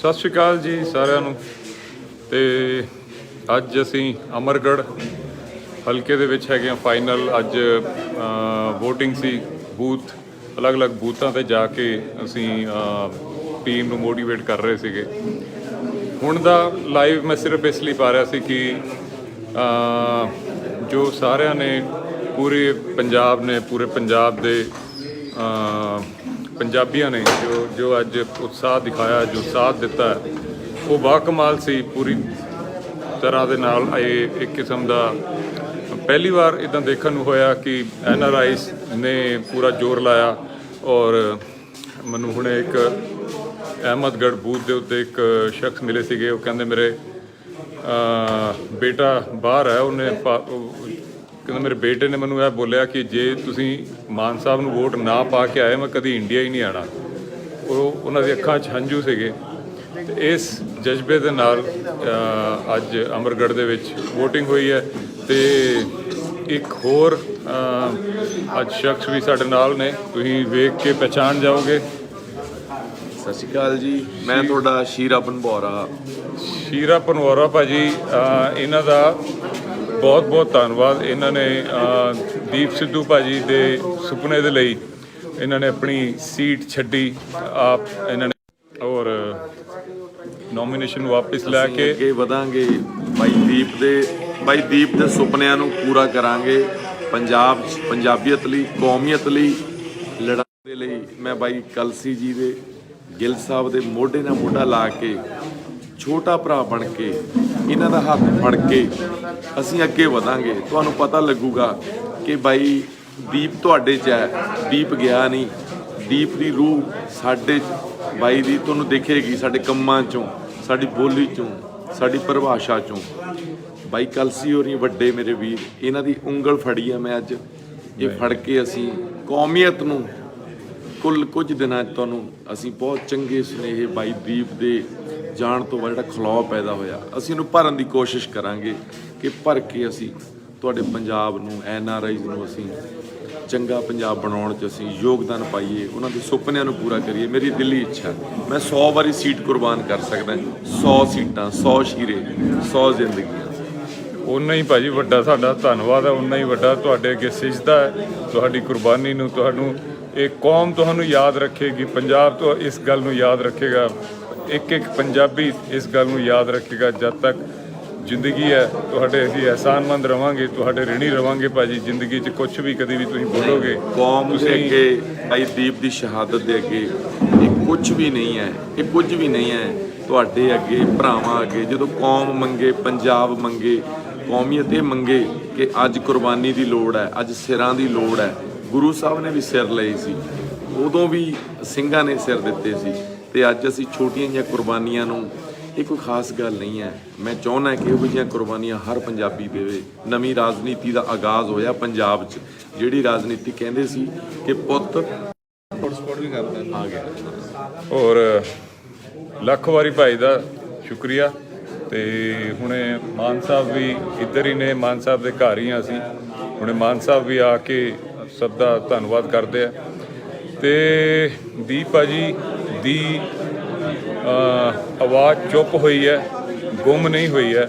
ਸਤਿ ਸ਼੍ਰੀ ਅਕਾਲ ਜੀ ਸਾਰਿਆਂ ਨੂੰ। ਤੇ ਅੱਜ ਅਸੀਂ ਅਮਰਗੜ੍ਹ ਹਲਕੇ ਦੇ ਵਿੱਚ ਹੈਗੇ ਆ ਫਾਈਨਲ। ਅੱਜ ਵੋਟਿੰਗ ਸੀ, ਬੂਥ ਅਲੱਗ-ਅਲੱਗ ਬੂਥਾਂ ਤੇ ਜਾ ਕੇ ਅਸੀਂ ਟੀਮ ਨੂੰ ਮੋਟੀਵੇਟ ਕਰ ਰਹੇ ਸੀਗੇ। ਹੁਣ ਦਾ ਲਾਈਵ ਮੈਂ ਸਿਰਫ ਇਸ ਲਈ ਪਾ ਰਿਹਾ ਸੀ ਕਿ ਜੋ ਸਾਰਿਆਂ ਨੇ ਪੂਰੇ ਪੰਜਾਬ ਨੇ, ਪੂਰੇ ਪੰਜਾਬ ਦੇ ਪੰਜਾਬੀਆਂ ਨੇ ਜੋ ਅੱਜ ਉਤਸ਼ਾਹ ਦਿਖਾਇਆ, ਜੋ ਸਾਥ ਦਿੱਤਾ ਹੈ, ਉਹ ਬਾਕਮਾਲ ਸੀ। ਪੂਰੀ ਤਰ੍ਹਾਂ ਦੇ ਨਾਲ ਇਹ ਇੱਕ ਕਿਸਮ ਦਾ ਪਹਿਲੀ ਵਾਰ ਇੱਦਾਂ ਦੇਖਣ ਨੂੰ ਹੋਇਆ ਕਿ NRIs ਨੇ ਪੂਰਾ ਜ਼ੋਰ ਲਾਇਆ। ਔਰ ਮੈਨੂੰ ਹੁਣੇ ਇੱਕ ਅਹਿਮਦਗੜ੍ਹ ਬੂਥ ਦੇ ਉੱਤੇ ਇੱਕ ਸ਼ਖਸ ਮਿਲੇ ਸੀਗੇ। ਉਹ ਕਹਿੰਦੇ ਮੇਰੇ ਬੇਟਾ ਬਾਹਰ ਹੈ, ਉਹਨੇ ਕਹਿੰਦਾ ਮੇਰੇ ਬੇਟੇ ਨੇ ਮੈਨੂੰ ਇਹ ਬੋਲਿਆ ਕਿ ਜੇ ਤੁਸੀਂ ਮਾਨ ਸਾਹਿਬ ਨੂੰ ਵੋਟ ਨਾ ਪਾ ਕੇ ਆਏ, ਮੈਂ ਕਦੀ ਇੰਡੀਆ ਹੀ ਨਹੀਂ ਆਉਣਾ। ਉਹਨਾਂ ਦੀ ਅੱਖਾਂ 'ਚ ਹੰਝੂ ਸੀਗੇ। ਤੇ ਇਸ ਜਜ਼ਬੇ ਦੇ ਨਾਲ ਅੱਜ ਅਮਰਗੜ੍ਹ ਦੇ ਵਿੱਚ ਵੋਟਿੰਗ ਹੋਈ ਹੈ। ਤੇ ਇੱਕ ਹੋਰ ਅੱਜ ਸ਼ਖਸ ਵੀ ਸਾਡੇ ਨਾਲ ਨੇ, ਤੁਸੀਂ ਵੇਖ ਕੇ ਪਹਿਚਾਣ ਜਾਓਗੇ। ਸਤਿ ਸ਼੍ਰੀ ਅਕਾਲ ਜੀ, ਮੈਂ ਤੁਹਾਡਾ ਸ਼ੀਰਾ ਪਨਵੋਰਾ। ਸ਼ੀਰਾ ਪਨਵੋਰਾ ਭਾਜੀ, ਇਹਨਾਂ ਦਾ ਬਹੁਤ ਬਹੁਤ ਧੰਨਵਾਦ। ਇਹਨਾਂ ਨੇ ਦੀਪ ਸਿੱਧੂ ਭਾਜੀ ਦੇ ਸੁਪਨੇ ਦੇ ਲਈ ਇਹਨਾਂ ਨੇ ਆਪਣੀ ਸੀਟ ਛੱਡੀ ਆਪ ਇਹਨਾਂ ਨੇ, ਔਰ ਨੋਮੀਨੇਸ਼ਨ ਵਾਪਸ ਲੈ ਕੇ ਅੱਗੇ ਵਧਾਂਗੇ। ਬਾਈ ਦੀਪ ਦੇ ਸੁਪਨਿਆਂ ਨੂੰ ਪੂਰਾ ਕਰਾਂਗੇ। ਪੰਜਾਬ 'ਚ ਪੰਜਾਬੀਅਤ ਲਈ, ਕੌਮੀਅਤ ਲਈ ਲੜਾਈ ਦੇ ਲਈ ਮੈਂ ਬਾਈ ਕਲਸੀ ਜੀ ਦੇ, ਗਿੱਲ ਸਾਹਿਬ ਦੇ ਮੋਢੇ ਨਾਲ ਮੋਢਾ ਲਾ ਕੇ, ਛੋਟਾ ਭਰਾ ਬਣ ਕੇ, ਇਹਨਾਂ ਦਾ ਹੱਥ ਫੜ ਕੇ ਅਸੀਂ ਅੱਗੇ ਵਧਾਂਗੇ। ਤੁਹਾਨੂੰ ਪਤਾ ਲੱਗੂਗਾ ਕਿ ਬਾਈ ਦੀਪ ਤੁਹਾਡੇ 'ਚ ਹੈ, ਦੀਪ ਗਿਆ ਨਹੀਂ। ਦੀਪ ਦੀ ਰੂਹ ਸਾਡੇ ਬਾਈ ਦੀ ਤੁਹਾਨੂੰ ਦਿਖੇਗੀ, ਸਾਡੇ ਕੰਮਾਂ 'ਚੋਂ, ਸਾਡੀ ਬੋਲੀ 'ਚੋਂ, ਸਾਡੀ ਪਰਿਭਾਸ਼ਾ 'ਚੋਂ। ਬਾਈ ਕਲਸੀ ਹੋਰੀ ਵੱਡੇ ਮੇਰੇ ਵੀਰ, ਇਹਨਾਂ ਦੀ ਉਂਗਲ ਫੜੀ ਆ ਮੈਂ ਅੱਜ। ਇਹ ਫੜ ਕੇ ਅਸੀਂ ਕੌਮੀਅਤ ਨੂੰ ਕੁਝ ਦਿਨਾਂ 'ਚ ਤੁਹਾਨੂੰ ਅਸੀਂ ਬਹੁਤ ਚੰਗੇ ਸੁਨੇਹੇ ਬਾਈ ਦੀਪ ਦੇ ਜਾਣ ਤੋਂ ਬਾਅਦ ਜਿਹੜਾ ਖਲਾਅ ਪੈਦਾ ਹੋਇਆ, ਅਸੀਂ ਉਹਨੂੰ ਭਰਨ ਦੀ ਕੋਸ਼ਿਸ਼ ਕਰਾਂਗੇ ਕਿ ਭਰ ਕੇ ਅਸੀਂ ਤੁਹਾਡੇ ਪੰਜਾਬ ਨੂੰ, NRIs ਨੂੰ ਅਸੀਂ ਚੰਗਾ ਪੰਜਾਬ ਬਣਾਉਣ 'ਚ ਅਸੀਂ ਯੋਗਦਾਨ ਪਾਈਏ, ਉਹਨਾਂ ਦੇ ਸੁਪਨਿਆਂ ਨੂੰ ਪੂਰਾ ਕਰੀਏ। ਮੇਰੀ ਦਿਲੀ ਇੱਛਾ, ਮੈਂ 100 ਵਾਰੀ ਸੀਟ ਕੁਰਬਾਨ ਕਰ ਸਕਦਾ। 100 ਸੀਟਾਂ, 100 ਸ਼ੀਰੇ, 100 ਜ਼ਿੰਦਗੀਆਂ। ਓਨਾ ਹੀ ਭਾਜੀ ਵੱਡਾ ਸਾਡਾ ਧੰਨਵਾਦ ਹੈ, ਓਨਾ ਹੀ ਵੱਡਾ ਤੁਹਾਡੇ ਅੱਗੇ ਸਿਜਦਾ ਹੈ। ਤੁਹਾਡੀ ਕੁਰਬਾਨੀ ਨੂੰ, ਤੁਹਾਨੂੰ ਇਹ ਕੌਮ ਤੁਹਾਨੂੰ ਯਾਦ ਰੱਖੇਗੀ। ਪੰਜਾਬ ਤੋਂ ਇਸ ਗੱਲ ਨੂੰ ਯਾਦ ਰੱਖੇਗਾ, ਇੱਕ ਇੱਕ ਪੰਜਾਬੀ ਇਸ ਗੱਲ ਨੂੰ ਯਾਦ ਰੱਖੇਗਾ। ਜਦ ਤੱਕ ਜ਼ਿੰਦਗੀ ਹੈ ਤੁਹਾਡੇ ਅਸੀਂ ਅਹਿਸਾਨਮੰਦ ਰਵਾਂਗੇ, ਤੁਹਾਡੇ ਰਿਣੀ ਰਵਾਂਗੇ ਭਾਜੀ। ਜ਼ਿੰਦਗੀ 'ਚ ਕੁਛ ਵੀ ਕਦੀ ਵੀ ਤੁਸੀਂ ਬੋਲੋਗੇ, ਕੌਮ ਦੇ ਅੱਗੇ, ਭਾਈ ਦੀਪ ਦੀ ਸ਼ਹਾਦਤ ਦੇ ਅੱਗੇ ਇਹ ਕੁਝ ਵੀ ਨਹੀਂ ਹੈ, ਇਹ ਕੁਝ ਵੀ ਨਹੀਂ ਹੈ। ਤੁਹਾਡੇ ਅੱਗੇ, ਭਰਾਵਾਂ ਅੱਗੇ, ਜਦੋਂ ਕੌਮ ਮੰਗੇ, ਪੰਜਾਬ ਮੰਗੇ, ਕੌਮੀਅਤ ਇਹ ਮੰਗੇ ਕਿ ਅੱਜ ਕੁਰਬਾਨੀ ਦੀ ਲੋੜ ਹੈ, ਅੱਜ ਸਿਰਾਂ ਦੀ ਲੋੜ ਹੈ। ਗੁਰੂ ਸਾਹਿਬ ਨੇ ਵੀ ਸਿਰ ਲਏ ਸੀ, ਉਦੋਂ ਵੀ ਸਿੰਘਾਂ ਨੇ ਸਿਰ ਦਿੱਤੇ ਸੀ। ਤੇ ਅੱਜ ਅਸੀਂ ਛੋਟੀਆਂ ਜਿਹੀਆਂ ਕੁਰਬਾਨੀਆਂ ਨੂੰ, ਇਹ ਕੋਈ ਖਾਸ ਗੱਲ ਨਹੀਂ ਹੈ। ਮੈਂ ਚਾਹੁੰਦਾ ਕਿ ਇਹੋ ਜਿਹੀਆਂ ਕੁਰਬਾਨੀਆਂ ਹਰ ਪੰਜਾਬੀ ਦੇਵੇ। ਨਵੀਂ ਰਾਜਨੀਤੀ ਦਾ ਆਗਾਜ਼ ਹੋਇਆ ਪੰਜਾਬ 'ਚ, ਜਿਹੜੀ ਰਾਜਨੀਤੀ ਕਹਿੰਦੇ ਸੀ ਕਿ ਪੁੱਤ ਵੀ ਕਰਦਾ ਆ ਗਿਆ। ਔਰ ਲੱਖ ਵਾਰੀ ਭਾਈ ਦਾ ਸ਼ੁਕਰੀਆ। ਤੇ ਹੁਣੇ ਮਾਨ ਸਾਹਿਬ ਵੀ ਇੱਧਰ ਹੀ ਨੇ, ਮਾਨ ਸਾਹਿਬ ਦੇ ਘਰ ਹੀ ਹਾਂ ਅਸੀਂ। ਹੁਣੇ ਮਾਨ ਸਾਹਿਬ ਵੀ ਆ ਕੇ ਸਭ ਦਾ ਧੰਨਵਾਦ ਕਰਦੇ ਆ। ਤੇ ਦੀਪ ਭਾਜੀ ਦੀ ਆਵਾਜ਼ ਚੁੱਪ ਹੋਈ ਹੈ, ਗੁੰਮ ਨਹੀਂ ਹੋਈ ਹੈ।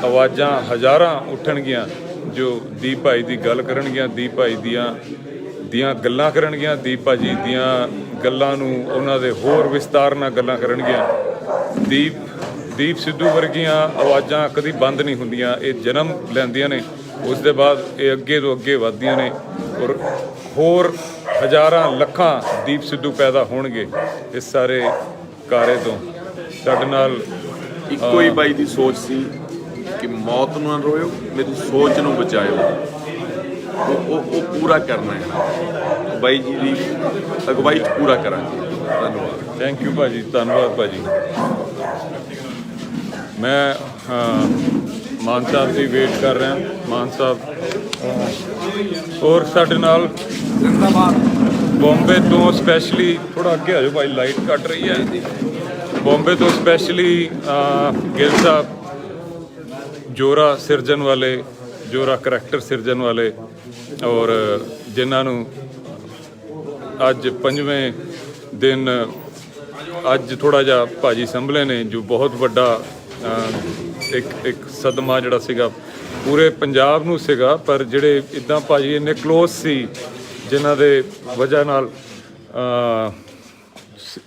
ਆਵਾਜ਼ਾਂ ਹਜ਼ਾਰਾਂ ਉੱਠਣਗੀਆਂ ਜੋ ਦੀਪ ਭਾਈ ਦੀ ਗੱਲ ਕਰਨਗੀਆਂ, ਦੀਪ ਭਾਈ ਦੀਆਂ ਗੱਲਾਂ ਕਰਨਗੀਆਂ, ਦੀਪ ਭਾਜੀ ਦੀਆਂ ਗੱਲਾਂ ਨੂੰ ਉਹਨਾਂ ਦੇ ਹੋਰ ਵਿਸਤਾਰ ਨਾਲ ਗੱਲਾਂ ਕਰਨਗੀਆਂ। ਦੀਪ ਸਿੱਧੂ ਵਰਗੀਆਂ ਆਵਾਜ਼ਾਂ ਕਦੀ ਬੰਦ ਨਹੀਂ ਹੁੰਦੀਆਂ, ਇਹ ਜਨਮ ਲੈਂਦੀਆਂ ਨੇ, ਉਸ ਦੇ ਬਾਅਦ ਇਹ ਅੱਗੇ ਤੋਂ ਅੱਗੇ ਵੱਧਦੀਆਂ ਨੇ। ਔਰ ਹੋਰ ਹਜ਼ਾਰਾਂ ਲੱਖਾਂ ਦੀਪ ਸਿੱਧੂ ਪੈਦਾ ਹੋਣਗੇ ਇਸ ਸਾਰੇ ਕਾਰੇ ਤੋਂ। ਸਾਡੇ ਨਾਲ ਇੱਕੋ ਹੀ ਬਾਈ ਦੀ ਸੋਚ ਸੀ ਕਿ ਮੌਤ ਨੂੰ ਨਾ ਰੋਇਓ, ਮੇਰੀ ਸੋਚ ਨੂੰ ਬਚਾਇਓ। ਉਹ ਪੂਰਾ ਕਰਨਾ ਹੈ, ਬਾਈ ਜੀ ਦੀ ਅਗਵਾਈ 'ਚ ਪੂਰਾ ਕਰਾਂਗੇ। ਧੰਨਵਾਦ। ਥੈਂਕ ਯੂ ਭਾਜੀ, ਧੰਨਵਾਦ ਭਾਜੀ। ਮੈਂ ਮਾਨ ਸਾਹਿਬ ਦੀ ਵੇਟ ਕਰ ਰਿਹਾ। ਮਾਨ ਸਾਹਿਬ ਔਰ ਸਾਡੇ ਨਾਲ ਬੰਬੇ ਤੋਂ ਸਪੈਸ਼ਲੀ, ਥੋੜਾ ਅੱਗੇ ਆ ਜਾਓ ਭਾਈ, ਲਾਈਟ ਕੱਟ ਰਹੀ ਹੈ। ਬੰਬੇ ਤੋਂ ਸਪੈਸ਼ਲੀ ਗਿੱਲ ਸਾਹਿਬ, ਜੋਰਾ ਸਿਰਜਣ ਵਾਲੇ, ਜੋਰਾ ਕਰੈਕਟਰ ਸਿਰਜਣ ਵਾਲੇ, ਔਰ ਜਿਨ੍ਹਾਂ ਨੂੰ ਅੱਜ 5ਵੇਂ ਦਿਨ ਅੱਜ ਥੋੜਾ ਜਿਹਾ ਭਾਜੀ ਸੰਭਲੇ ਨੇ, ਜੋ ਬਹੁਤ ਵੱਡਾ ਇੱਕ ਸਦਮਾ ਜਿਹੜਾ ਸੀਗਾ ਪੂਰੇ ਪੰਜਾਬ ਨੂੰ ਸੀਗਾ। ਪਰ ਜਿਹੜੇ ਇੱਦਾਂ ਭਾਜੀ ਇੰਨੇ ਕਲੋਜ਼ ਸੀ, ਜਿਨ੍ਹਾਂ ਦੇ ਵਜ੍ਹਾ ਨਾਲ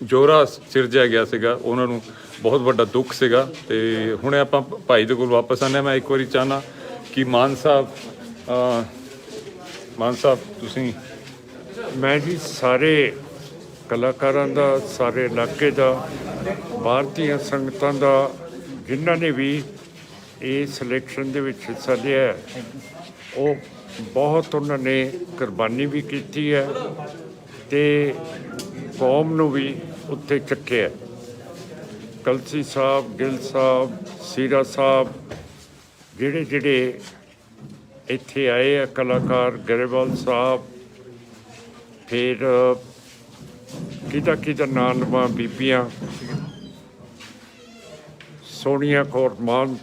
ਜੋਰਾ ਸਿਰਜਿਆ ਗਿਆ ਸੀਗਾ, ਉਹਨਾਂ ਨੂੰ ਬਹੁਤ ਵੱਡਾ ਦੁੱਖ ਸੀਗਾ। ਤੇ ਹੁਣੇ ਆਪਾਂ ਭਾਈ ਦੇ ਕੋਲ ਵਾਪਸ ਆਉਂਦੇ। ਮੈਂ ਇੱਕ ਵਾਰੀ ਚਾਹੁੰਦਾ ਕਿ ਮਾਨ ਸਾਹਿਬ ਤੁਸੀਂ। ਮੈਂ ਜੀ ਸਾਰੇ ਕਲਾਕਾਰਾਂ ਦਾ, ਸਾਰੇ ਇਲਾਕੇ ਦਾ, ਭਾਰਤੀ ਸੰਗਤਾਂ ਦਾ, ਜਿਨ੍ਹਾਂ ਨੇ ਵੀ ਇਸ ਇਲੈਕਸ਼ਨ ਦੇ ਵਿੱਚ ਹਿੱਸਾ ਲਿਆ ਹੈ, ਉਹ ਬਹੁਤ ਉਹਨਾਂ ਨੇ ਕੁਰਬਾਨੀ ਵੀ ਕੀਤੀ ਹੈ ਤੇ ਕੌਮ ਨੂੰ ਵੀ ਉੱਥੇ ਚੱਕਿਆ। ਕਲਸੀ ਸਾਹਿਬ, ਗਿੱਲ ਸਾਹਿਬ, ਸੀਰਾ ਸਾਹਿਬ, ਜਿਹੜੇ ਇੱਥੇ ਆਏ ਆ ਕਲਾਕਾਰ, ਗਰੇਵਾਲ ਸਾਹਿਬ, ਫਿਰ ਕਿਹਦਾ ਨਾਂ ਲਵਾਂ, ਬੀਬੀਆਂ ਸੋਨੀਆ ਕੌਰ ਮਾਨ,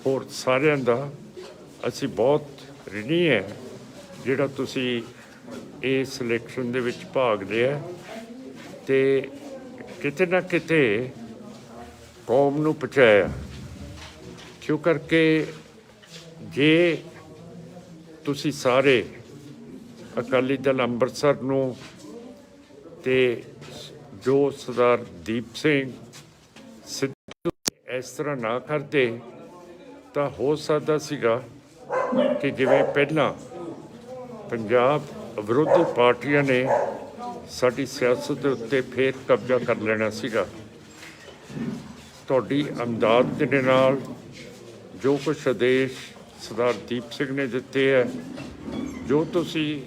ਹੋਰ ਸਾਰਿਆਂ ਦਾ ਅਸੀਂ ਬਹੁਤ ਰਿਣੀ ਹੈ ਜਿਹੜਾ ਤੁਸੀਂ ਇਸ ਇਲੈਕਸ਼ਨ ਦੇ ਵਿੱਚ ਭਾਗ ਲਿਆ ਤੇ ਕਿਤੇ ਨਾ ਕਿਤੇ ਕੌਮ ਨੂੰ ਪਹੁੰਚਾਇਆ। ਕਿਉਂ ਕਰਕੇ ਜੇ ਤੁਸੀਂ ਸਾਰੇ ਅਕਾਲੀ ਦਲ ਅੰਮ੍ਰਿਤਸਰ ਨੂੰ ਤੇ ਜੋ ਸਰਦਾਰ ਦੀਪ ਸਿੰਘ ਸਿੱਧੂ ਇਸ ਤਰ੍ਹਾਂ ਨਾ ਕਰਦੇ ਤਾਂ ਹੋ ਸਕਦਾ ਸੀਗਾ ਕਿ ਜਿਵੇਂ ਪਹਿਲਾਂ ਪੰਜਾਬ ਵਿਰੋਧੀ ਪਾਰਟੀਆਂ ਨੇ ਸਾਡੀ ਸਿਆਸਤ ਦੇ ਉੱਤੇ ਫੇਰ ਕਬਜ਼ਾ ਕਰ ਲੈਣਾ ਸੀਗਾ। ਤੁਹਾਡੀ ਅਮਦਾਦ ਦੇ ਨਾਲ ਜੋ ਕੁਛ ਆਦੇਸ਼ ਸਰਦਾਰ ਦੀਪ ਸਿੰਘ ਨੇ ਦਿੱਤੇ ਹੈ, ਜੋ ਤੁਸੀਂ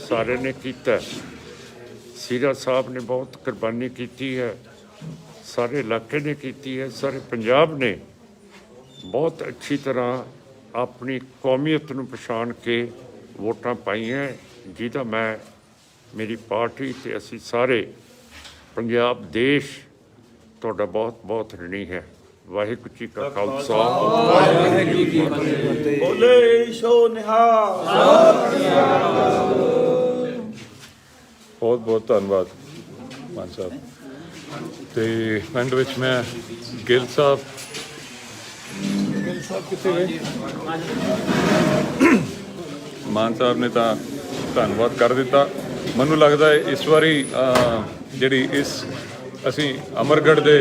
ਸਾਰਿਆਂ ਨੇ ਕੀਤਾ, ਸੀਰਾ ਸਾਹਿਬ ਨੇ ਬਹੁਤ ਕੁਰਬਾਨੀ ਕੀਤੀ ਹੈ, ਸਾਰੇ ਇਲਾਕੇ ਨੇ ਕੀਤੀ ਹੈ, ਸਾਰੇ ਪੰਜਾਬ ਨੇ ਬਹੁਤ ਅੱਛੀ ਤਰ੍ਹਾਂ ਆਪਣੀ ਕੌਮੀਅਤ ਨੂੰ ਪਛਾਣ ਕੇ ਵੋਟਾਂ ਪਾਈਆਂ, ਜਿਹਦਾ ਮੈਂ, ਮੇਰੀ ਪਾਰਟੀ ਤੇ ਅਸੀਂ ਸਾਰੇ ਪੰਜਾਬ ਦੇਸ਼ ਤੁਹਾਡਾ ਬਹੁਤ ਬਹੁਤ ਰਿਣੀ ਹੈ। ਵਾਹਿਗੁਰੂ ਜੀ ਕਾ ਖਾਲਸਾ, ਵਾਹਿਗੁਰੂ ਜੀ ਕੀ ਫਤਿਹ। ਬੋਲੇ ਸੋ ਨਿਹਾਲ। ਬਹੁਤ ਬਹੁਤ ਧੰਨਵਾਦ ਮਾਨ ਸਾਹਿਬ। ਤੇ ਪਿੰਡ ਵਿੱਚ ਮੈਂ ਗਿੱਲ ਸਾਹਿਬ ਕਿੱਥੇ ਗਏ? ਮਾਨ ਸਾਹਿਬ ਨੇ ਤਾਂ ਧੰਨਵਾਦ ਕਰ ਦਿੱਤਾ। ਮੈਨੂੰ ਲੱਗਦਾ ਹੈ ਇਸ ਵਾਰੀ ਜਿਹੜੀ ਅਸੀਂ ਅਮਰਗੜ੍ਹ ਦੇ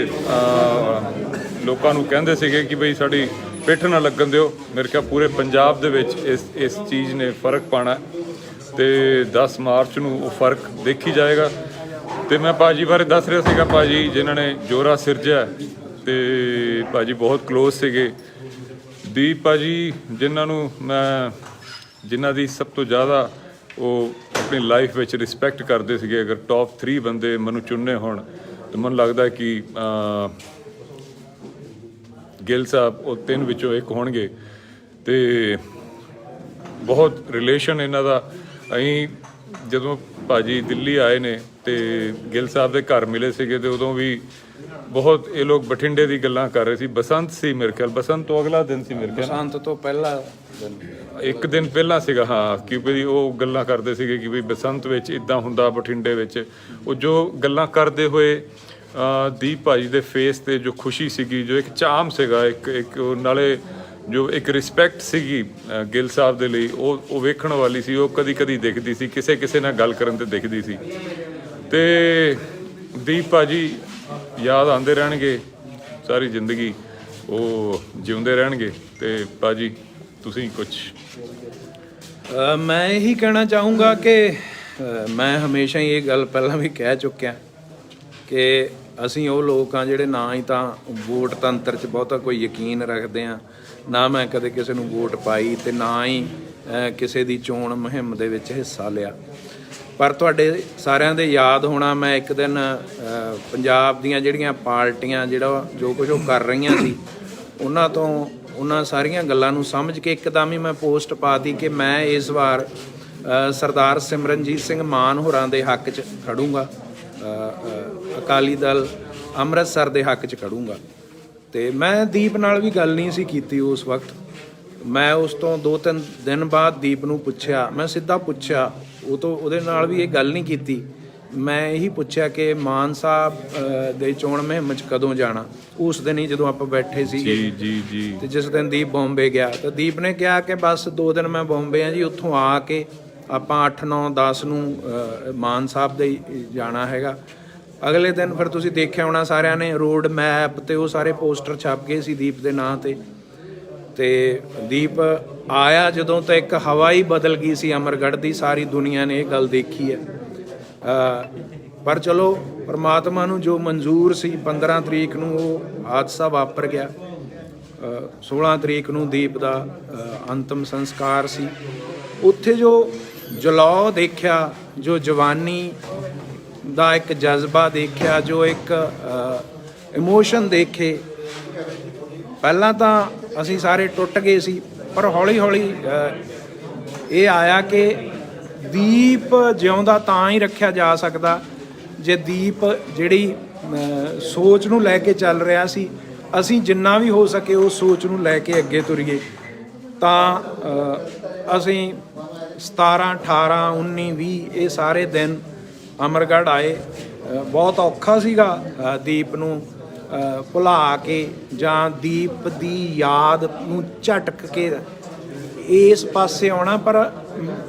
ਲੋਕਾਂ ਨੂੰ ਕਹਿੰਦੇ ਸੀਗੇ ਕਿ ਬਈ ਸਾਡੀ ਪਿੱਠ ਨਾ ਲੱਗਣ ਦਿਓ। ਮੇਰੇ ਖਿਆਲ ਪੂਰੇ ਪੰਜਾਬ ਦੇ ਵਿੱਚ ਇਸ ਚੀਜ਼ ਨੇ ਫਰਕ ਪਾਉਣਾ ਤੇ 10 ਮਾਰਚ ਨੂੰ ਉਹ ਫਰਕ ਦੇਖੀ ਜਾਏਗਾ। ਤੇ ਮੈਂ ਭਾਜੀ ਬਾਰੇ ਦੱਸ ਰਿਹਾ ਸੀਗਾ, ਭਾਜੀ ਜਿਨ੍ਹਾਂ ਨੇ ਜੋਰਾ ਸਿਰਜਿਆ ਤੇ ਭਾਜੀ ਬਹੁਤ ਕਲੋਜ਼ ਸੀਗੇ। ਦੀਪ ਭਾਜੀ ਜਿਨ੍ਹਾਂ ਦੀ ਸਭ ਤੋਂ ਜ਼ਿਆਦਾ ਉਹ ਆਪਣੀ ਲਾਈਫ ਵਿੱਚ ਰਿਸਪੈਕਟ ਕਰਦੇ ਸੀਗੇ। ਅਗਰ ਟੌਪ 3 ਬੰਦੇ ਮੈਨੂੰ ਚੁਣਨੇ ਹੋਣ ਤਾਂ ਮੈਨੂੰ ਲੱਗਦਾ ਕਿ ਗਿੱਲ ਸਾਹਿਬ ਉਹ 3 ਵਿੱਚੋਂ ਇੱਕ ਹੋਣਗੇ। ਤੇ ਬਹੁਤ ਰਿਲੇਸ਼ਨ ਇਹਨਾਂ ਦਾ। ਅਸੀਂ ਜਦੋਂ ਭਾਜੀ ਦਿੱਲੀ ਆਏ ਨੇ ਤੇ ਗਿੱਲ ਸਾਹਿਬ ਦੇ ਘਰ ਮਿਲੇ ਸੀਗੇ ਤੇ ਉਦੋਂ ਵੀ ਬਹੁਤ ਇਹ ਲੋਕ ਬਠਿੰਡੇ ਦੀ ਗੱਲਾਂ ਕਰ ਰਹੇ ਸੀ। ਬਸੰਤ ਸੀ ਮੇਰੇ ਖਿਆਲ, ਬਸੰਤ ਤੋਂ ਅਗਲਾ ਦਿਨ ਸੀ ਮੇਰੇ ਖਿਆਲ, ਬਸੰਤ ਤੋਂ ਪਹਿਲਾਂ ਇੱਕ ਦਿਨ ਪਹਿਲਾਂ ਸੀਗਾ। ਹਾਂ, ਕਿ ਵੀ ਉਹ ਗੱਲਾਂ ਕਰਦੇ ਸੀਗੇ ਕਿ ਵੀ ਬਸੰਤ ਵਿੱਚ ਇੱਦਾਂ ਹੁੰਦਾ, ਬਠਿੰਡੇ ਵਿੱਚ। ਉਹ ਜੋ ਗੱਲਾਂ ਕਰਦੇ ਹੋਏ ਦੀਪ ਭਾਜੀ ਦੇ ਫੇਸ ਤੇ ਜੋ ਖੁਸ਼ੀ ਸੀਗੀ, ਜੋ ਇੱਕ ਚਾਮ ਸੀਗਾ, ਇੱਕ ਨਾਲੇ ਜੋ ਇੱਕ ਰਿਸਪੈਕਟ ਸੀਗੀ ਗਿੱਲ ਸਾਹਿਬ ਦੇ ਲਈ, ਉਹ ਵੇਖਣ ਵਾਲੀ ਸੀ। ਉਹ ਕਦੀ ਦਿਖਦੀ ਸੀ, ਕਿਸੇ ਨਾਲ ਗੱਲ ਕਰਨ ਤੇ ਦਿਖਦੀ ਸੀ। ਤੇ ਦੀਪ ਭਾਜੀ ਯਾਦ ਆਉਂਦੇ ਰਹਿਣਗੇ ਸਾਰੀ ਜ਼ਿੰਦਗੀ, ਉਹ ਜਿਉਂਦੇ ਰਹਿਣਗੇ। ਤੇ ਭਾਜੀ ਤੁਸੀਂ ਕੁਝ? ਮੈਂ ਇਹੀ ਕਹਿਣਾ ਚਾਹੂੰਗਾ ਕਿ ਮੈਂ ਹਮੇਸ਼ਾ ਹੀ ਇਹ ਗੱਲ ਪਹਿਲਾਂ ਵੀ ਕਹਿ ਚੁੱਕਿਆ ਕਿ ਅਸੀਂ ਉਹ ਲੋਕ ਹਾਂ ਜਿਹੜੇ ਨਾ ਹੀ ਤਾਂ ਵੋਟ ਤੰਤਰ 'ਚ ਬਹੁਤਾ ਕੋਈ ਯਕੀਨ ਰੱਖਦੇ ਹਾਂ, ਨਾ ਮੈਂ ਕਦੇ ਕਿਸੇ ਨੂੰ ਵੋਟ ਪਾਈ ਤੇ ਨਾ ਹੀ ਕਿਸੇ ਦੀ ਚੋਣ ਮੁਹਿੰਮ ਦੇ ਵਿੱਚ ਹਿੱਸਾ ਲਿਆ। ਪਰ ਤੁਹਾਡੇ ਸਾਰਿਆਂ ਦੇ ਯਾਦ ਹੋਣਾ, ਮੈਂ ਇੱਕ ਦਿਨ ਪੰਜਾਬ ਦੀਆਂ ਜਿਹੜੀਆਂ ਪਾਰਟੀਆਂ ਜੋ ਕੁਝ ਉਹ ਕਰ ਰਹੀਆਂ ਸੀ, ਉਹਨਾਂ ਸਾਰੀਆਂ ਗੱਲਾਂ ਨੂੰ ਸਮਝ ਕੇ ਇੱਕਦਮ ਹੀ ਮੈਂ ਪੋਸਟ ਪਾਤੀ ਕਿ ਮੈਂ ਇਸ ਵਾਰ ਸਰਦਾਰ ਸਿਮਰਨਜੀਤ ਸਿੰਘ ਮਾਨ ਹੋਰਾਂ ਦੇ ਹੱਕ 'ਚ ਖੜੂੰਗਾ, ਅਕਾਲੀ ਦਲ ਅੰਮ੍ਰਿਤਸਰ ਦੇ ਹੱਕ 'ਚ ਖੜੂੰਗਾ। ਤੇ ਮੈਂ ਦੀਪ ਨਾਲ ਵੀ ਗੱਲ ਨਹੀਂ ਸੀ ਕੀਤੀ ਉਸ ਵਕਤ। ਮੈਂ ਉਸ ਤੋਂ 2-3 ਦਿਨ ਬਾਅਦ ਦੀਪ ਨੂੰ ਪੁੱਛਿਆ, ਮੈਂ ਸਿੱਧਾ ਪੁੱਛਿਆ, ਉਹਦੇ ਨਾਲ ਵੀ ਇਹ ਗੱਲ ਨਹੀਂ ਕੀਤੀ। ਮੈਂ ਇਹੀ ਪੁੱਛਿਆ ਕਿ ਮਾਨ ਸਾਹਿਬ ਦੇ ਚੋਣ ਮੁਹਿੰਮ 'ਚ ਕਦੋਂ ਜਾਣਾ। ਉਸ ਦਿਨ ਹੀ ਜਦੋਂ ਆਪਾਂ ਬੈਠੇ ਸੀਗੇ ਜੀ ਤੇ ਜਿਸ ਦਿਨ ਦੀਪ ਬੰਬੇ ਗਿਆ ਤਾਂ ਦੀਪ ਨੇ ਕਿਹਾ ਕਿ ਬਸ 2 ਦਿਨ ਮੈਂ ਬੰਬੇ ਆ ਜੀ, ਉੱਥੋਂ ਆ ਕੇ ਆਪਾਂ 8, 9, 10 ਨੂੰ ਮਾਨ ਸਾਹਿਬ ਦੇ ਜਾਣਾ ਹੈਗਾ। ਅਗਲੇ ਦਿਨ ਫਿਰ ਤੁਸੀਂ ਦੇਖਿਆ ਹੋਣਾ ਸਾਰਿਆਂ ਨੇ ਰੋਡ ਮੈਪ ਤੇ ਉਹ ਸਾਰੇ ਪੋਸਟਰ ਛਪ ਗਏ ਸੀ ਦੀਪ ਦੇ ਨਾਂ ਤੇ ਦੀਪ ਆਇਆ ਜਦੋਂ ਤਾਂ ਇੱਕ ਹਵਾ ਹੀ ਬਦਲ ਗਈ ਸੀ ਅਮਰਗੜ੍ਹ ਦੀ। ਸਾਰੀ ਦੁਨੀਆ ਨੇ ਇਹ ਗੱਲ ਦੇਖੀ ਹੈ। ਪਰ ਚਲੋ ਪਰਮਾਤਮਾ ਨੂੰ ਜੋ ਮਨਜ਼ੂਰ ਸੀ 15 ਤਰੀਕ ਨੂੰ ਉਹ ਹਾਦਸਾ ਵਾਪਰ ਗਿਆ। 16 ਤਰੀਕ ਨੂੰ ਦੀਪ ਦਾ ਅੰਤਮ ਸੰਸਕਾਰ ਸੀ। ਉੱਥੇ ਜੋ ਜਲਾਅ ਦੇਖਿਆ, ਜੋ ਜਵਾਨੀ ਦਾ ਇੱਕ ਜਜ਼ਬਾ ਦੇਖਿਆ, ਜੋ ਇੱਕ ਇਮੋਸ਼ਨ ਦੇਖੇ, ਪਹਿਲਾਂ ਤਾਂ ਅਸੀਂ ਸਾਰੇ ਟੁੱਟ ਗਏ ਸੀ, ਪਰ ਹੌਲੀ ਹੌਲੀ ਇਹ ਆਇਆ ਕਿ ਦੀਪ ਜਿਉਂਦਾ ਤਾਂ ਹੀ ਰੱਖਿਆ ਜਾ ਸਕਦਾ ਜੇ ਦੀਪ ਜਿਹੜੀ ਸੋਚ ਨੂੰ ਲੈ ਕੇ ਚੱਲ ਰਿਹਾ ਸੀ, ਅਸੀਂ ਜਿੰਨਾ ਵੀ ਹੋ ਸਕੇ ਉਸ ਸੋਚ ਨੂੰ ਲੈ ਕੇ ਅੱਗੇ ਤੁਰੀਏ। ਤਾਂ ਅਸੀਂ 17, 18, 19, 20 ਇਹ ਸਾਰੇ ਦਿਨ ਅਮਰਗੜ੍ਹ ਆਏ। ਬਹੁਤ ਔਖਾ ਸੀਗਾ ਦੀਪ ਨੂੰ ਭੁਲਾ ਕੇ ਜਾਂ ਦੀਪ ਦੀ ਯਾਦ ਨੂੰ ਝਟਕ ਕੇ ਇਸ ਪਾਸੇ ਆਉਣਾ, ਪਰ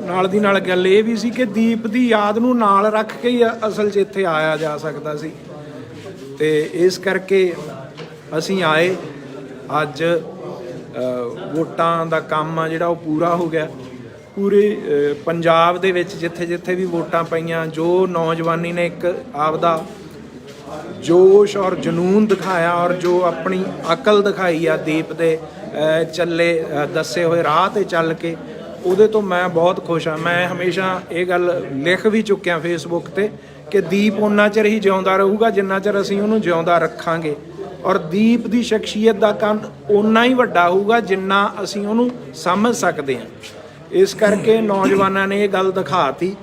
ਨਾਲ ਦੀ ਨਾਲ ਗੱਲ ਇਹ ਵੀ ਸੀ ਕਿ ਦੀਪ ਦੀ ਯਾਦ ਨੂੰ ਨਾਲ ਰੱਖ ਕੇ ਹੀ ਅਸਲ 'ਚ ਇੱਥੇ ਆਇਆ ਜਾ ਸਕਦਾ ਸੀ। ਤੇ ਇਸ ਕਰਕੇ ਅਸੀਂ ਆਏ। ਅੱਜ ਵੋਟਾਂ ਦਾ ਕੰਮ ਆ ਜਿਹੜਾ ਉਹ ਪੂਰਾ ਹੋ ਗਿਆ। ਪੂਰੇ ਪੰਜਾਬ ਦੇ ਵਿੱਚ ਜਿੱਥੇ ਜਿੱਥੇ ਵੀ ਵੋਟਾਂ ਪਈਆਂ, ਜੋ ਨੌਜਵਾਨੀ ਨੇ ਇੱਕ ਆਪਦਾ ਜੋਸ਼ ਔਰ ਜਨੂਨ ਦਿਖਾਇਆ ਔਰ ਜੋ ਆਪਣੀ ਅਕਲ ਦਿਖਾਈ ਆ ਦੀਪ ਦੇ ਚੱਲੇ ਦੱਸੇ ਹੋਏ ਰਾਹ ਤੇ ਚੱਲ ਕੇ, ਉਹਦੇ ਤੋਂ ਮੈਂ ਬਹੁਤ ਖੁਸ਼ ਹਾਂ। ਮੈਂ ਹਮੇਸ਼ਾ ਇਹ ਗੱਲ ਲਿਖ ਵੀ ਚੁੱਕਿਆ ਫੇਸਬੁੱਕ ਤੇ ਕਿ ਦੀਪ ਉਨਾ ਚਿਰ ਹੀ ਜਿਉਂਦਾ ਰਹੂਗਾ ਜਿੰਨਾ ਚਿਰ ਅਸੀਂ ਉਹਨੂੰ ਜਿਉਂਦਾ ਰੱਖਾਂਗੇ, ਔਰ ਦੀਪ ਦੀ ਸ਼ਖਸੀਅਤ ਦਾ ਕੰਧ ਓਨਾ ਹੀ ਵੱਡਾ ਹੋਊਗਾ ਜਿੰਨਾ ਅਸੀਂ ਉਹਨੂੰ ਸਮਝ ਸਕਦੇ ਹਾਂ। ਇਸ ਕਰਕੇ ਨੌਜਵਾਨਾਂ ਨੇ ਇਹ ਗੱਲ ਦਿਖਾਤੀ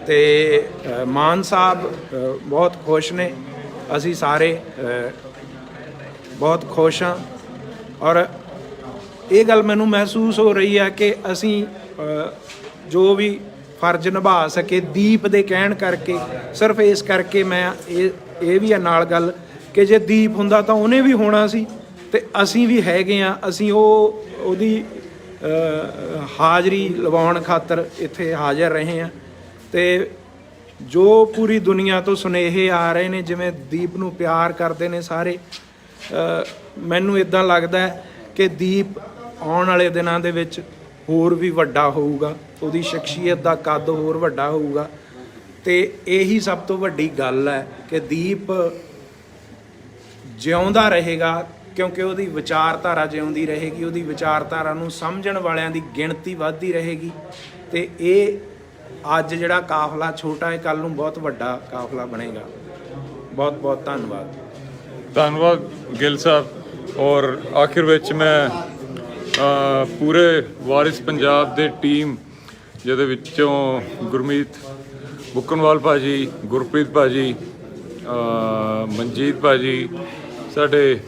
ਤੇ ਮਾਨ ਸਾਹਿਬ ਬਹੁਤ ਖੁਸ਼ ਨੇ, ਅਸੀਂ ਸਾਰੇ ਬਹੁਤ ਖੁਸ਼ ਹਾਂ। ਔਰ ਇਹ ਗੱਲ ਮੈਨੂੰ ਮਹਿਸੂਸ ਹੋ ਰਹੀ ਹੈ ਕਿ ਅਸੀਂ ਜੋ ਵੀ ਫਰਜ਼ ਨਿਭਾ ਸਕੇ ਦੀਪ ਦੇ ਕਹਿਣ ਕਰਕੇ, ਸਿਰਫ ਇਸ ਕਰਕੇ ਮੈਂ ਇਹ ਵੀ ਹੈ ਨਾਲ ਗੱਲ ਕਿ ਜੇ ਦੀਪ ਹੁੰਦਾ ਤਾਂ ਉਹਨੇ ਵੀ ਹੋਣਾ ਸੀ ਤੇ ਅਸੀਂ ਵੀ ਹੈਗੇ ਆ। ਅਸੀਂ ਉਹਦੀ ਹਾਜ਼ਰੀ ਲਵਾਉਣ ਖਾਤਰ ਇੱਥੇ ਹਾਜ਼ਰ ਰਹੇ ਹਾਂ। ਤੇ ਜੋ ਪੂਰੀ ਦੁਨੀਆ ਤੋਂ ਸੁਨੇਹੇ ਆ ਰਹੇ ਨੇ, ਜਿਵੇਂ ਦੀਪ ਨੂੰ ਪਿਆਰ ਕਰਦੇ ਨੇ ਸਾਰੇ, ਮੈਨੂੰ ਇਦਾਂ ਲੱਗਦਾ ਕਿ ਦੀਪ ਆਉਣ ਵਾਲੇ ਦਿਨਾਂ ਦੇ ਵਿੱਚ ਹੋਰ ਵੀ ਵੱਡਾ ਹੋਊਗਾ, ਉਹਦੀ ਸ਼ਖਸੀਅਤ ਦਾ ਕੱਦ ਹੋਰ ਵੱਡਾ ਹੋਊਗਾ। ਤੇ ਇਹੀ ਸਭ ਤੋਂ ਵੱਡੀ ਗੱਲ ਹੈ ਕਿ ਦੀਪ ਜਿਉਂਦਾ ਰਹੇਗਾ ਕਿਉਂਕਿ ਉਹਦੀ ਵਿਚਾਰਧਾਰਾ ਜਿਉਂਦੀ ਰਹੇਗੀ, ਉਹਦੀ ਵਿਚਾਰਧਾਰਾ ਨੂੰ ਸਮਝਣ ਵਾਲਿਆਂ ਦੀ ਗਿਣਤੀ ਵੱਧਦੀ ਰਹੇਗੀ। ਤੇ ਇਹ ਅੱਜ ਜਿਹੜਾ ਕਾਫਲਾ ਛੋਟਾ ਹੈ, ਕੱਲ ਨੂੰ ਬਹੁਤ ਵੱਡਾ ਕਾਫਲਾ ਬਣੇਗਾ। ਬਹੁਤ ਬਹੁਤ ਧੰਨਵਾਦ ਗਿੱਲ ਸਾਹਿਬ। ਔਰ ਆਖਿਰ ਵਿੱਚ ਮੈਂ ਪੂਰੇ ਵਾਰਿਸ ਪੰਜਾਬ ਦੇ ਟੀਮ ਜਿਹਦੇ ਵਿੱਚੋਂ ਗੁਰਮੀਤ ਬੁੱਕਣਵਾਲ ਭਾਜੀ, ਗੁਰਪ੍ਰੀਤ ਭਾਜੀ, ਮਨਜੀਤ ਭਾਜੀ, ਸਾਡੇ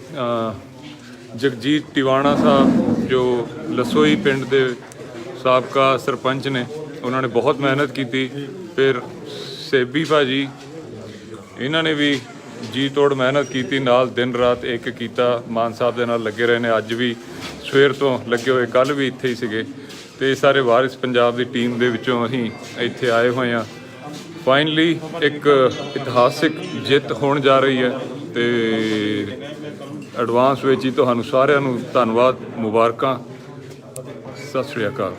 ਜਗਜੀਤ ਟਿਵਾਣਾ ਸਾਹਿਬ ਜੋ ਲਸੋਈ ਪਿੰਡ ਦੇ ਸਾਬਕਾ ਸਰਪੰਚ ਨੇ, ਉਹਨਾਂ ਨੇ ਬਹੁਤ ਮਿਹਨਤ ਕੀਤੀ। ਫਿਰ ਸੇਬੀ ਭਾਜੀ, ਇਹਨਾਂ ਨੇ ਵੀ ਜੀ ਤੋੜ ਮਿਹਨਤ ਕੀਤੀ, ਨਾਲ ਦਿਨ ਰਾਤ ਇੱਕ ਕੀਤਾ, ਮਾਨ ਸਾਹਿਬ ਦੇ ਨਾਲ ਲੱਗੇ ਰਹੇ ਨੇ। ਅੱਜ ਵੀ ਸਵੇਰ ਤੋਂ ਲੱਗੇ ਹੋਏ, ਕੱਲ੍ਹ ਵੀ ਇੱਥੇ ਹੀ ਸੀਗੇ। ਤੇ ਸਾਰੇ ਵਾਰਿਸ ਪੰਜਾਬ ਦੀ ਟੀਮ ਦੇ ਵਿੱਚੋਂ ਅਸੀਂ ਇੱਥੇ ਆਏ ਹੋਏ ਹਾਂ। ਫਾਈਨਲੀ ਇੱਕ ਇਤਿਹਾਸਿਕ ਜਿੱਤ ਹੋਣ ਜਾ ਰਹੀ ਹੈ ਤੇ ਐਡਵਾਂਸ ਵਿੱਚ ਹੀ ਤੁਹਾਨੂੰ ਸਾਰਿਆਂ ਨੂੰ ਧੰਨਵਾਦ, ਮੁਬਾਰਕਾਂ, ਸਤਿ ਸ਼੍ਰੀ ਅਕਾਲ।